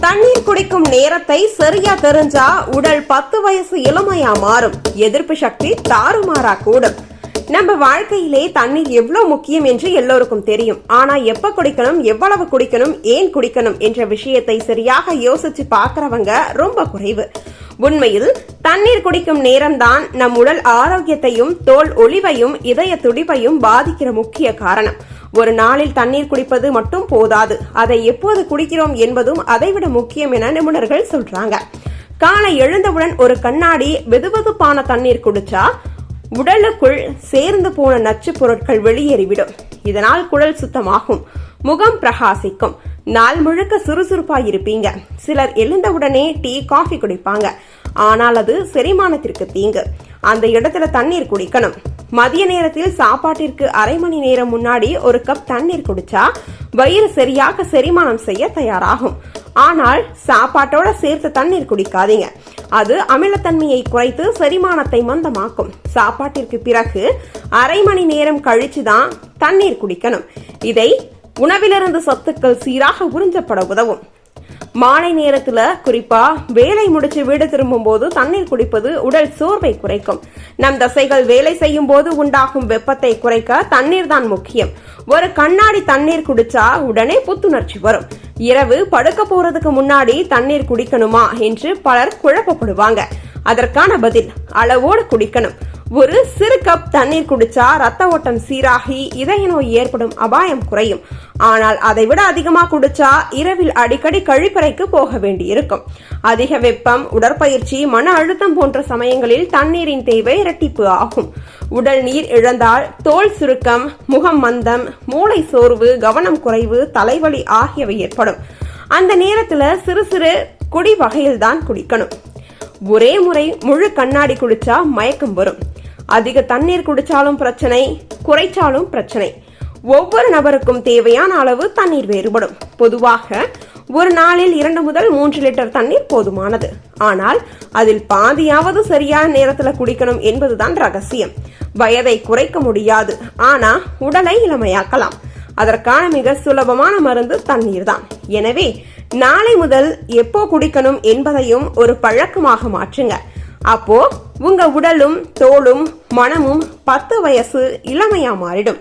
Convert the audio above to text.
தண்ணீர் குடிக்கும் நேரத்தை சரியா தெரிஞ்சா உடல் 10 வயசு இளமையா மாறும். எதிர்ப்பு சக்தி தாறுமாறா கூடும். நம்ம வாழ்க்கையிலே தண்ணீர் எவ்வளவு முக்கியம் என்று எல்லோருக்கும் தெரியும். ஆனா எப்ப குடிக்கணும், எவ்வளவு குடிக்கணும், ஏன் குடிக்கணும் என்ற விஷயத்தை சரியாக யோசிச்சு பாக்குறவங்க ரொம்ப குறைவு. உண்மையில் தண்ணீர் குடிக்கும் நேரம்தான் நம் உடல் ஆரோக்கியத்தையும் தோல் ஒளிவையும் இதய துடிப்பையும் பாதிக்கிற முக்கிய காரணம். ஒரு நாளில் தண்ணீர் குடிப்பது மட்டும் போதாது, அதை எப்போது குடிக்கிறோம் என்பதும் அதைவிட முக்கியம் என நிபுணர்கள் சொல்றாங்க. காலை எழுந்தவுடன் ஒரு கண்ணாடி வெதுவெதுப்பான தண்ணீர் குடிச்சா உடலுக்குள் சேர்ந்து போன நச்சு பொருட்கள் வெளியேறிவிடும். இதனால் குடல் சுத்தமாகும், முகம் பிரகாசிக்கும், நாள் முழுக்க சுறுசுறுப்பாய் இருப்பீங்க. சிலர் எழுந்தவுடனே டீ காஃபி குடிப்பாங்க, ஆனால் அது செரிமானத்திற்கு தீங்கு. அந்த இடத்துல தண்ணீர் குடிக்கணும். மதிய நேரத்தில் சாப்பாட்டிற்கு அரை மணி நேரம் முன்னாடி ஒரு கப் தண்ணீர் குடிச்சா வயிறு சரியாக செரிமானம் செய்ய தயாராகும். ஆனால் சாப்பாட்டோட சேர்த்து தண்ணீர் குடிக்காதீங்க, அது அமிலத்தன்மையை குறைத்து செரிமானத்தை மந்தமாக்கும். சாப்பாட்டிற்கு பிறகு அரை மணி நேரம் கழிச்சுதான் தண்ணீர் குடிக்கணும். இதை உணவிலிருந்து சத்துக்கள் சீராக உறிஞ்சப்பட உதவும். மாலை நேரத்துல குறிப்பா வேலை முடிச்சு வீடு திரும்பும் போது தண்ணீர் குடிப்பது உடல் சோர்வை குறைக்கும். நம் தசைகள் வேலை செய்யும் போது உண்டாகும் வெப்பத்தை குறைக்க தண்ணீர் தான் முக்கியம். ஒரு கண்ணாடி தண்ணீர் குடிச்சா உடனே புத்துணர்ச்சி வரும். இரவு படுக்க போறதுக்கு முன்னாடி தண்ணீர் குடிக்கணுமா என்று பலர் குழப்பப்படுவாங்க. அதற்கான பதில், அளவோடு குடிக்கணும். ஒரு சிறு கப் தண்ணீர் குடிச்சா ரத்த ஓட்டம் சீராகி இதய நோய் ஏற்படும் அபாயம் குறையும். ஆனால் அதை விட அதிகமா குடிச்சா இரவில் அடிக்கடி கழிப்பறைக்கு போக வேண்டி இருக்கும். அதிக வெப்பம், உடற்பயிற்சி, மன அழுத்தம் போன்ற சமயங்களில் தண்ணீரின் தேவை இரட்டிப்பு ஆகும். உடல் நீர் இழந்தால் தோல் சுருக்கம், முகம் மந்தம், மூளை சோர்வு, கவனம் குறைவு, தலைவலி ஆகியவை ஏற்படும். அந்த நேரத்துல சிறு சிறு குடி வகையில் தான் குடிக்கணும். ஒரே முறை முழு கண்ணாடி குடிச்சா மயக்கம் வரும். அதிக தண்ணீர் குடிச்சாலும் பிரச்சனை, குறைச்சாலும் பிரச்சனை. ஒவ்வொரு நபருக்கும் தேவையான அளவு தண்ணீர் வேறுபடும். பொதுவாக ஒரு நாளில் 2 முதல் 3 லிட்டர் தண்ணீர் போதுமானது. ஆனால் அதில் பாதியாவது சரியான நேரத்துல குடிக்கணும் என்பதுதான் ரகசியம். வயதை குறைக்க முடியாது, ஆனா உடலை இளமையாக்கலாம். அதற்கான மிக சுலபமான மருந்து தண்ணீர் தான். எனவே நாளை முதல் எப்போ குடிக்கணும் என்பதையும் ஒரு பழக்கமாக மாற்றுங்க. அப்போ உங்க உடலும் தோலும் மனமும் 10 வயசு இளமையா மாறிடும்.